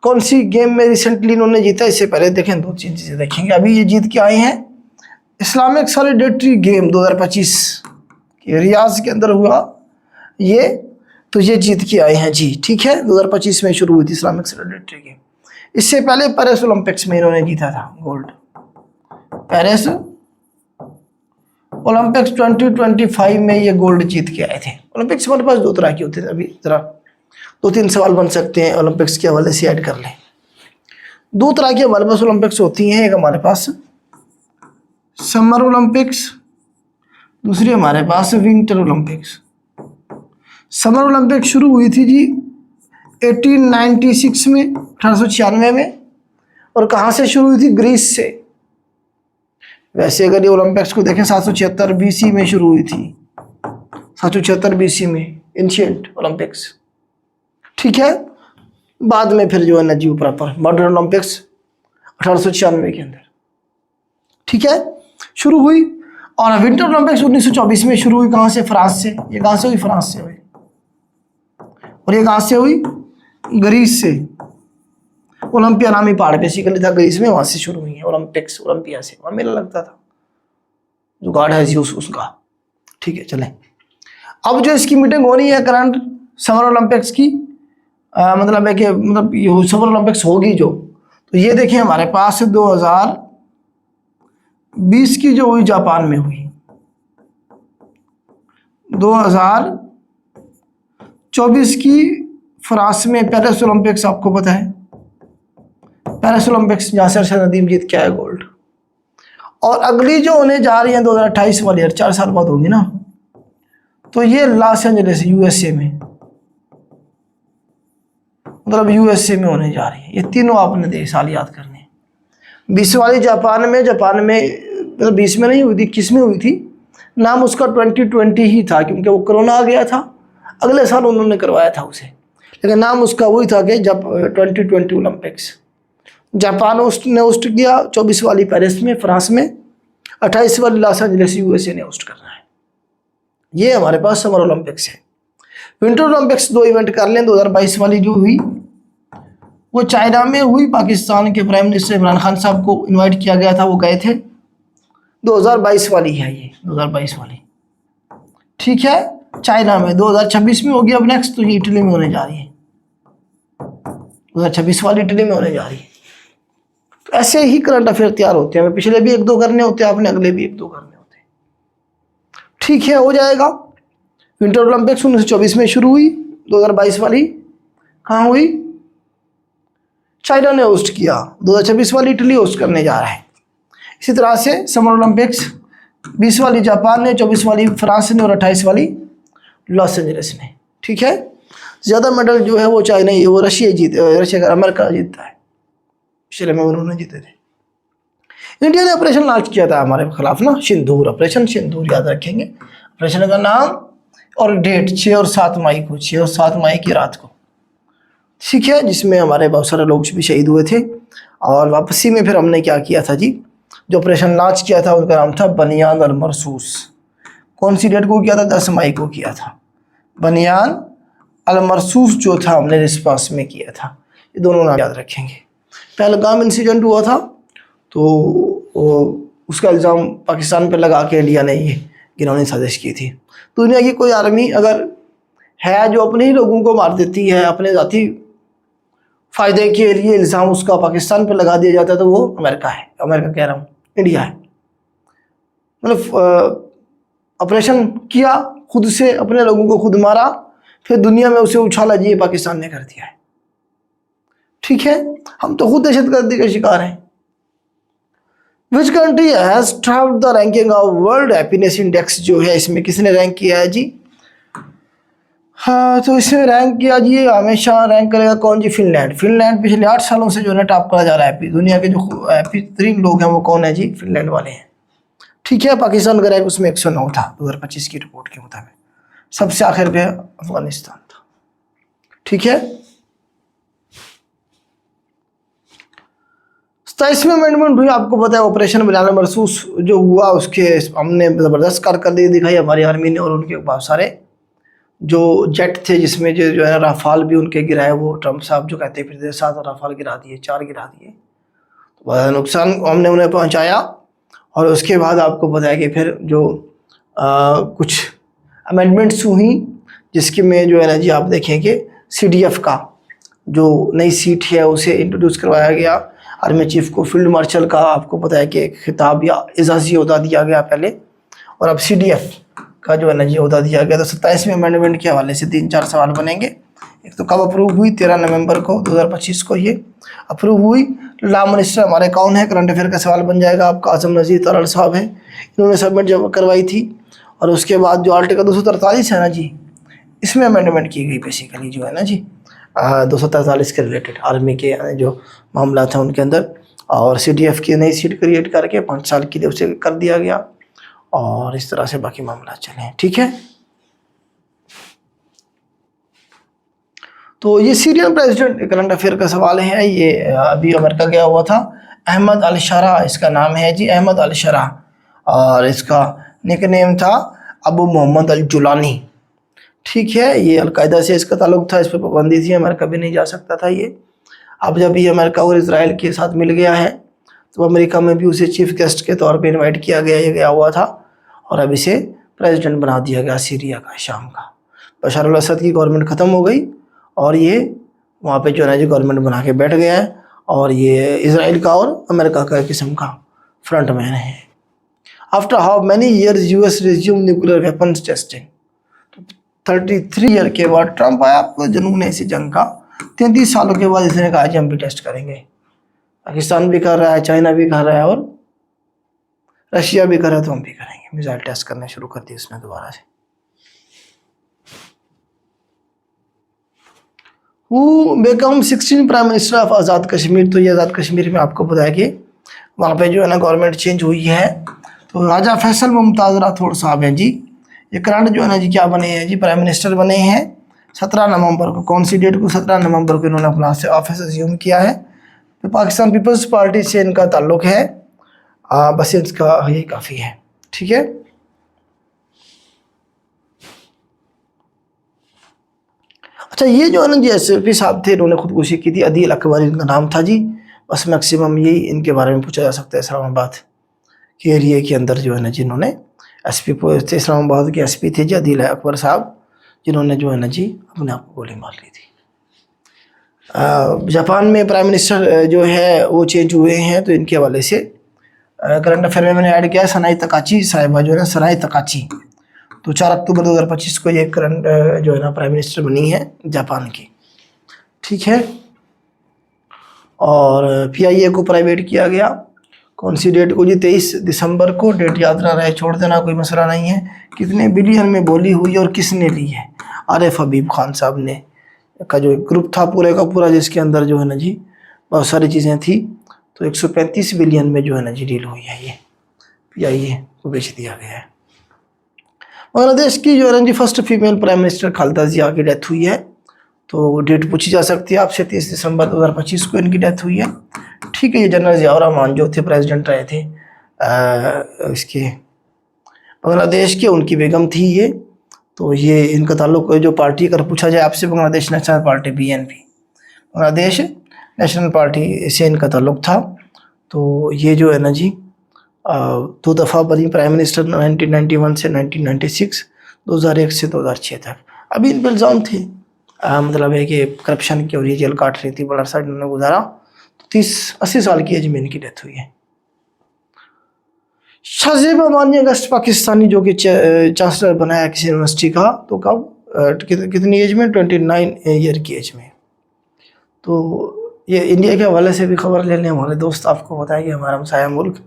कौन सी गेम में रिसेंटली इन्होंने जीता, इससे पहले देखें 2-3 चीज़ें देखेंगे। अभी ये जीत के आए हैं इस्लामिक सॉलिडेरिटी गेम 2025 रियाज के अंदर हुआ ये, तो ये जीत के आए हैं जी, ठीक है। 2025 में शुरू हुई थी इस्लामिक सॉलिडेरिटी गेम। इससे पहले पेरिस ओलंपिक्स में इन्होंने जीता था गोल्ड। पेरिस ओलंपिक्स 2025 में ये गोल्ड जीत के आए थे। ओलंपिक्स हमारे पास 2 तरह के होते थे, अभी जरा 2-3 सवाल बन सकते हैं ओलंपिक्स के हवाले से, ऐड कर लें। 2 तरह की हमारे पास ओलंपिक्स होती हैं, एक हमारे पास समर ओलंपिक्स, दूसरी हमारे पास विंटर ओलंपिक्स। समर ओलंपिक्स शुरू हुई थी जी 1896 में, 1896 में, और कहाँ से शुरू हुई थी, ग्रीस से। वैसे अगर ये ओलंपिक्स को देखें 776 BC में शुरू हुई थी, 776 BC में एंशिएंट ओलंपिक्स, ठीक है। बाद में फिर जो है ना जी प्रॉपर मॉडर्न ओलंपिक्स 1896 के अंदर, ठीक है, शुरू हुई। और विंटर ओलंपिक्स 1924 में शुरू हुई, कहाँ से, फ्रांस से। ये कहाँ से हुई, फ्रांस से हुई। और ये कहाँ से हुई, ग्रीस से। ओलंपिया नामी पहाड़ बेसिकली था ग्रीस में, वहाँ से शुरू हुई है ओलंपिक्स, ओलंपिया से, वहाँ मेला लगता था, जो गॉड है ज़्यूस उसका, ठीक है। चलें, अब जो इसकी मीटिंग हो रही है करंट समर ओलंपिक्स की, मतलब है कि मतलब ये समर ओलंपिक्स होगी जो, तो ये देखिए हमारे पास 2020 की जो हुई जापान में हुई, 2024 की फ्रांस में पेरिस ओलंपिक्स, आपको पता है पेरिस ओलंपिक्स, जहाँ से अरशद नदीम जीत के आया गोल्ड। और अगली जो होने जा रही है 2028 वाली, 4 साल बाद होगी ना, तो ये लॉस एंजलिस USA में, मतलब USA में होने जा रही है। ये तीनों आपने देश साल याद करने हैं। 20 वाली जापान में मतलब 20 में नहीं हुई थी, 21 में हुई थी। नाम उसका 2020 ही था, क्योंकि वो कोरोना आ गया था, अगले साल उन्होंने करवाया था उसे, लेकिन नाम उसका वही था कि जब 2020 ओलंपिक्स। जापान ने होस्ट किया, 24 वाली पेरिस में फ्रांस में, 28 वाली लॉस एंजलिस USA ने होस्ट करना है। ये हमारे पास समर ओलंपिक्स है। विंटर ओलंपिक्स 2 इवेंट कर लें। 2022 वाली जो हुई वो चाइना में हुई, पाकिस्तान के प्राइम मिनिस्टर इमरान खान साहब को इनवाइट किया गया था, वो गए थे। 2022 वाली है ये, 2022 वाली, ठीक है, चाइना में। 2026 में होगी अब नेक्स्ट, तो ये इटली में होने जा रही है। 2026 वाली इटली में होने जा रही है। तो ऐसे ही करंट अफेयर तैयार होते हैं। पिछले भी 1-2 करने होते हैं आपने, अगले भी 1-2 करने होते हैं, ठीक है, हो जाएगा। विंटर ओलंपिक्स 1924 में शुरू हुई, 2022 वाली कहाँ हुई, चाइना ने होस्ट किया। 2026 वाली इटली होस्ट करने जा रहा है। इसी तरह से समर ओलंपिक्स 20 वाली जापान ने, 24 वाली फ्रांस ने, और 28 वाली लॉस एंजलिस ने, ठीक है। ज़्यादा मेडल जो है वो चाइना ही, वो रशिया का, अमेरिका जीतता है, पिछले में उन्होंने जीते थे। इंडिया ने ऑपरेशन लॉन्च किया था हमारे खिलाफ ना, सिंदूर, ऑपरेशन सिंदूर, याद रखेंगे ऑपरेशन का नाम और डेट, 6 और 7 मई को, 6 और 7 मई की रात को, ठीक है, जिसमें हमारे बहुत सारे लोग भी शहीद हुए थे। और वापसी में फिर हमने क्या किया था जी, जो ऑपरेशन लॉन्च किया था उसका नाम था बनियान अल मरसूस। कौन सी डेट को किया था, 10 मई को किया था। बनियान अल मरसूस जो था हमने रिस्पांस में किया था। ये दोनों नाम याद रखेंगे। पहलगाम इंसिडेंट हुआ था, तो उसका इल्ज़ाम पाकिस्तान पर लगा के इंडिया ने ये गिनौनी साजिश की थी। तो दुनिया की कोई आर्मी अगर है जो अपने ही लोगों को मार देती है, अपने ज़ाती फ़ायदे के लिए इल्ज़ाम उसका पाकिस्तान पर लगा दिया जाता है, तो वो अमेरिका है, अमेरिका कह रहा हूँ, इंडिया है। मतलब ऑपरेशन किया, खुद से अपने लोगों को खुद मारा, फिर दुनिया में उसे उछाला, जी पाकिस्तान ने कर दिया है, ठीक है। हम तो खुद दहशतगर्दी के शिकार हैं। Which country has topped the ranking of world happiness index, जो है इसमें किसने रैंक किया है जी, हाँ, तो इसमें रैंक किया जी, हमेशा रैंक करेगा कौन जी? फिनलैंड। फिनलैंड पिछले 8 सालों से जो है ना टॉप करा जा रहा है। दुनिया के जो हैप्पी 3 लोग हैं वो कौन है जी? फिनलैंड वाले हैं। ठीक है, पाकिस्तान का रैंक उसमें 109 था 2025 की रिपोर्ट के मुताबिक। सबसे आखिर पे अफगानिस्तान था। ठीक है, 27वीं अमेंडमेंट हुई, आपको पता है ऑपरेशन बिलाल मरसूस जो हुआ उसके हमने ज़बरदस्त कारकर्दगी दिखाई हमारी आर्मी ने, और उनके बहुत सारे जो जेट थे जिसमें जो है राफाल भी उनके गिराए, वो ट्रम्प साहब जो कहते फिर 7 राफाल गिरा दिए, 4 गिरा दिए, तो बड़ा नुकसान हमने उन्हें पहुंचाया। और उसके बाद आपको पता है कि फिर जो कुछ अमेंडमेंट्स हुई जिसके में जो है ना जी आप देखेंगे CDF का जो नई सीट है उसे इंट्रोड्यूस करवाया गया। आर्मी चीफ को फील्ड मार्शल का आपको पता है कि एक खिताब या एजाजी ओहदा दिया गया पहले, और अब CDF का जो है ना जी ओहदा दिया गया। तो 27वें अमेंडमेंट के हवाले से 3-4 सवाल बनेंगे। एक तो कब अप्रूव हुई? 13 नवंबर को 2025 को ये अप्रूव हुई। लॉ मिनिस्टर हमारे कौन है? करंट अफेयर का सवाल बन जाएगा आपका, आजम नज़ीर तरल साहब है, इन्होंने सबमिट जब करवाई थी। और उसके बाद जो आर्टिकल 243 है ना जी, इसमें अमेंडमेंट की गई बेसिकली जो है ना जी 243 के रिलेटेड आर्मी के जो मामला था उनके अंदर, और CDF की नई सीट क्रिएट करके 5 साल के लिए उसे कर दिया गया, और इस तरह से बाकी मामला चले। ठीक है, तो ये सीरियन प्रेसिडेंट करंट अफेयर का सवाल है। ये अभी अमेरिका गया हुआ था, अहमद अल शरा इसका नाम है जी, अहमद अल शरा, और इसका निकनेम था अबू मोहम्मद अल जुलानी। ठीक है, ये अलकायदा से इसका ताल्लुक था, इस पर पाबंदी थी, अमेरिका भी नहीं जा सकता था ये। अब जब ये अमेरिका और इसराइल के साथ मिल गया है तो अमेरिका में भी उसे चीफ गेस्ट के तौर पे इनवाइट किया गया, ये गया हुआ था, और अब इसे प्रेसिडेंट बना दिया गया सीरिया का, शाम का। बशर अल असद की गवर्नमेंट ख़त्म हो गई और ये वहाँ पे जो है ना जी गवर्नमेंट बना के बैठ गया है, और ये इसराइल का और अमेरिका का एक किस्म का फ्रंट मैन है। After how many years US resume nuclear weapons testing. 33 year के बाद ट्रंप आया आपको जुनून है इसी जंग का। 33 सालों के बाद इसने कहा कि हम भी टेस्ट करेंगे। पाकिस्तान भी कर रहा है, चाइना भी कर रहा है, और रशिया भी कर रहा है, तो हम भी करेंगे। मिसाइल टेस्ट करने शुरू कर दिए उसने दोबारा से। वो become 16 prime minister of Azad Kashmir. तो ये आज़ाद कश्मीर में आपको पता है कि वहाँ पे जो है ना गवर्नमेंट चेंज हुई है। तो राजा फैसल मुमताज़ राठौड़ साहब हैं जी, ये करंट जो है ना जी क्या बने हैं जी? प्राइम मिनिस्टर बने हैं 17 नवंबर को। कौन सी डेट को? 17 नवंबर को इन्होंने अपना से ऑफिस अज्यूम किया है। तो पाकिस्तान पीपल्स पार्टी से इनका ताल्लुक है। बस इसका यही काफ़ी है। ठीक है, अच्छा ये जो है ना जी SLP साहब थे, इन्होंने खुदकुशी की थी, अदील अकबर इनका नाम था जी। बस मैक्सिमम यही इनके बारे में पूछा जा सकता है। इस्लामाबाद के एरिए के अंदर जो है ना जी इन्होंने SP थे, इस्लामाबाद के SP थे जी अदील अकबर साहब, जिन्होंने जो है ना जी अपने आप को गोली मार ली थी। जापान में प्राइम मिनिस्टर जो है वो चेंज हुए हैं, तो इनके हवाले से करंट अफेयर में मैंने ऐड किया है सनाई तकाची साहिबा जो है ना, सनाई तकाची। तो 4 अक्टूबर 2025 को ये करंट जो है ना प्राइम मिनिस्टर बनी है जापान की। ठीक है, और PIA को प्राइवेट किया गया। कौन सी डेट को जी? 23 दिसंबर को। डेट याद ना रहे छोड़ देना, कोई मसला नहीं है। कितने बिलियन में बोली हुई और किसने ली है? आरिफ हबीब खान साहब ने का जो ग्रुप था पूरे का पूरा, जिसके अंदर जो है ना जी बहुत सारी चीज़ें थी। तो 135 बिलियन में जो है ना जी डील हुई है, ये PIA को बेच दिया गया है। बांग्लादेश की जो है ना जी first female prime minister Khalida Zia की डेथ हुई है। तो डेट पूछी जा सकती है आपसे, 30 दिसंबर 2025 को इनकी डेथ हुई है। ठीक है, ये जनरल जियाउर रहमान जो थे प्रेसिडेंट रहे थे इसके बांग्लादेश के, उनकी बेगम थी ये। तो ये इनका ताल्लुक जो पार्टी अगर पूछा जाए आपसे, Bangladesh national party BNP, Bangladesh national party से इनका ताल्लुक था। तो ये जो है ना जी 2 दफ़ा बनी प्राइम मिनिस्टर, 1991 से 1996, 2001 से 2006 तक। अभी इन पर इल्ज़ाम थे, मतलब है कि करप्शन की, और ये जेल काट रही थी, बड़ा सा इन्होंने गुजारा। तो 30-80 साल की एज में इनकी डेथ हुई है। शाहजेब अमानी अगस्त पाकिस्तानी जो कि चांसलर बनाया किसी यूनिवर्सिटी का, तो कब कितनी एज में? 29 ईयर की एज में। तो ये इंडिया के हवाले से भी खबर लेने वाले दोस्त, आपको पता है कि हमारा हमसाया मुल्क,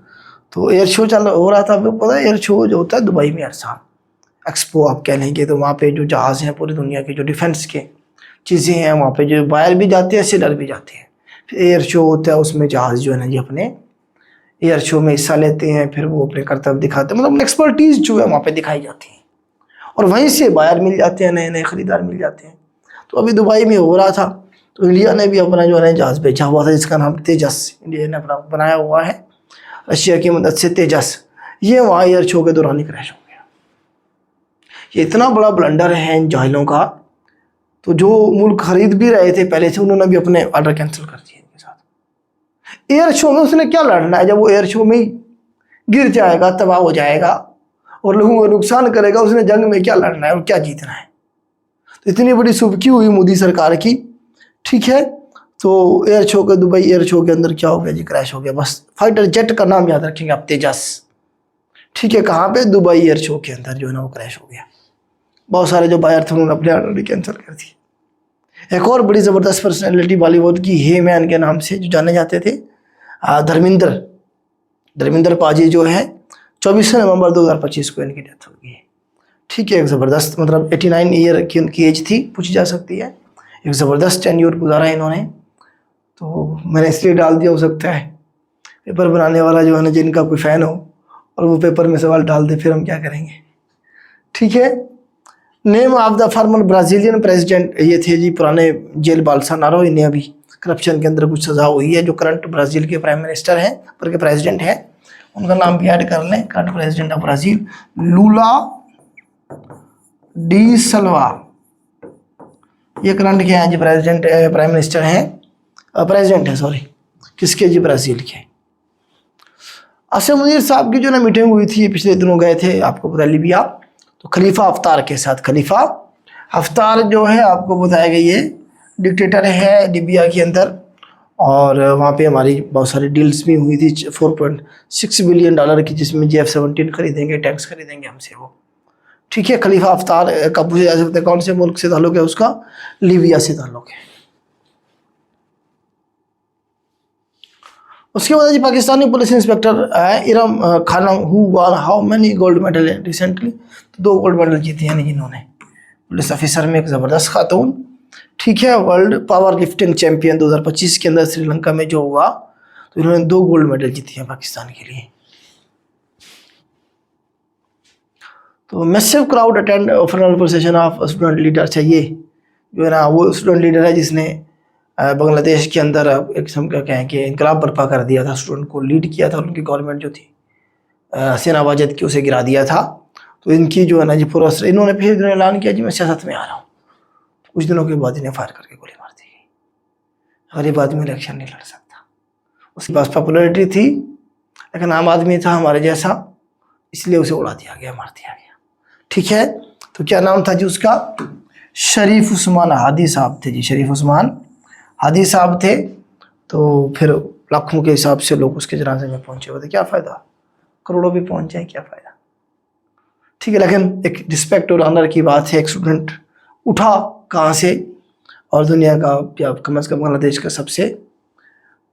तो एयर शो चल हो रहा था, आपको पता है एयर शो जो होता है दुबई में हर साल, एक्सपो आप कह लेंगे, तो वहाँ पे जो जहाज़ हैं पूरी दुनिया के जो डिफेंस के चीज़ें हैं, वहाँ पे जो बाहर भी जाते हैं सेलर भी जाते हैं। फिर एयर शो होता है, उसमें जहाज़ जो है ना जी अपने एयर शो में हिस्सा लेते हैं, फिर वो अपने कर्तव्य दिखाते हैं, मतलब एक्सपर्टीज़ जो है वहाँ पे दिखाई जाती है और वहीं से बायर मिल जाते हैं, नए नए ख़रीदार मिल जाते हैं। तो अभी दुबई में हो रहा था, तो इंडिया ने भी अपना जो है जहाज़ भेजा हुआ था जिसका नाम तेजस, इंडिया ने अपना बनाया हुआ है रशिया की मदद से तेजस। ये वहाँ एयर शो के दौरान ही क्रैश हो गया। ये इतना बड़ा ब्लंडर है इन जाहिलों का, तो जो मुल्क खरीद भी रहे थे पहले से, उन्होंने भी अपने ऑर्डर कैंसिल कर दिए इनके साथ। एयर शो में उसने क्या लड़ना है, जब वो एयर शो में ही गिर जाएगा, तबाह हो जाएगा और लोगों को नुकसान करेगा, उसने जंग में क्या लड़ना है और क्या जीतना है। तो इतनी बड़ी सुबकी हुई मोदी सरकार की, ठीक है। तो एयर शो के, दुबई एयर शो के अंदर क्या हो गया जी, क्रैश हो गया। बस फाइटर जेट का नाम याद रखेंगे आप, तेजस, ठीक है। कहाँ पे, दुबई एयर शो के अंदर जो है ना वो क्रैश हो गया। बहुत सारे जो बायर थे उन्होंने अपने ऑर्डर कैंसिल कर दिए। एक और बड़ी ज़बरदस्त पर्सनैलिटी बॉलीवुड की, हे मैन के नाम से जो जाने जाते थे, धर्मेंद्र पाजी जो है, 24 नवंबर 2025 को इनकी डेथ हो गई, ठीक है। एक ज़बरदस्त, मतलब 89 ईयर की उनकी एज थी, पूछी जा सकती है। एक ज़बरदस्त टेन्योर गुजारा इन्होंने, तो मैंने इसलिए डाल दिया, हो सकता है पेपर बनाने वाला जो है ना जिनका कोई फ़ैन हो और वो पेपर में सवाल डाल दे, फिर हम क्या करेंगे, ठीक है। Name of the former Brazilian president, ये थे जी पुराने जेल बोल्सोनारो, इन्हें अभी करप्शन के अंदर कुछ सज़ा हुई है। जो करंट ब्राज़ील के प्राइम मिनिस्टर हैं, पर के प्रेसिडेंट हैं, उनका नाम भी ऐड कर लें, current president of Brazil Lula da Silva. ये करंट क्या है जी, प्रेसिडेंट, प्राइम मिनिस्टर हैं, प्रेसिडेंट है सॉरी, किसके जी, ब्राज़ील के। असम मुनीर साहब की जो ना मीटिंग हुई थी, पिछले दिनों गए थे, आपको पता, लीबिया, तो खलीफा हफ्तार के साथ। खलीफा हफ्तार जो है आपको बताया गया, ये डिक्टेटर है लीबिया के अंदर, और वहाँ पे हमारी बहुत सारी डील्स भी हुई थी 4.6 बिलियन डॉलर की, जिसमें F-17 खरीदेंगे, टैंक्स खरीदेंगे हमसे वो, ठीक है। खलीफा हफ्तार का पूछा जा सकता है कौन से मुल्क से ताल्लुक है उसका, लीबिया से ताल्लुक है। उसके बाद जी Pakistani police inspector Iram Khanam, who won how many gold medal recently, तो 2 गोल्ड मेडल जीते हैं जिन्होंने, पुलिस ऑफिसर में एक ज़बरदस्त खातून, ठीक है। वर्ल्ड पावर लिफ्टिंग चैंपियन 2025 के अंदर श्रीलंका में जो हुआ, तो इन्होंने 2 गोल्ड मेडल जीते हैं पाकिस्तान के लिए। तो massive crowd attend funeral procession of student leader, चाहिए जो है ना वो स्टूडेंट लीडर है जिसने बांग्लादेश के अंदर एक किस्म का कहें कि इनकलाब बर्पा कर दिया था, स्टूडेंट को लीड किया था, उनकी गवर्नमेंट जो थी हसीना वाजद की, उसे गिरा दिया था। तो इनकी जो है ना जी पूरा, इन्होंने फिर ऐलान किया जी मैं सियासत में आ रहा हूँ। कुछ दिनों के बाद इन्हें फायर करके गोली मार दी गई। गरीब आदमी इलेक्शन नहीं लड़ सकता, उसके पास पॉपुलैरिटी थी लेकिन आम आदमी था हमारे जैसा, इसलिए उसे उड़ा दिया गया, मार दिया गया, ठीक है। तो क्या नाम था जी उसका, शरीफ उस्मान हादी साहब थे जी, शरीफ उस्मान हादी साहब थे। तो फिर लाखों के हिसाब से लोग उसके जनाजे में पहुंचे हुए थे, क्या फ़ायदा, करोड़ों भी पहुंच जाए, क्या फ़ायदा, ठीक है। लेकिन एक रिस्पेक्ट और ऑनर की बात है, एक स्टूडेंट उठा कहाँ से, और दुनिया का या कम से कम बांग्लादेश का सबसे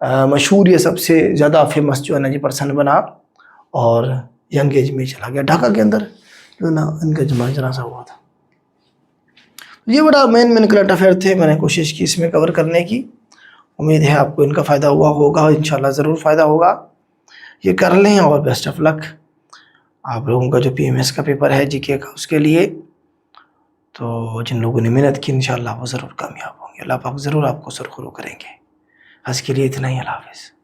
मशहूर या सबसे ज़्यादा फेमस जो है ना जी पर्सन बना, और यंग एज में चला गया। ढाका के अंदर जो ना इनका जनाजा हुआ था। ये बड़ा मेन करंट अफेयर थे, मैंने कोशिश की इसमें कवर करने की। उम्मीद है आपको इनका फ़ायदा हुआ होगा, इंशाल्लाह ज़रूर फ़ायदा होगा। ये कर लें और बेस्ट ऑफ लक आप लोगों का जो PMS का पेपर है GK का, उसके लिए। तो जिन लोगों ने मेहनत की इंशाल्लाह वो ज़रूर कामयाब होंगे। अल्लाह पाक ज़रूर आपको सुरखरू करेंगे। आज के लिए इतना ही, अल्लाह हाफ़िज़।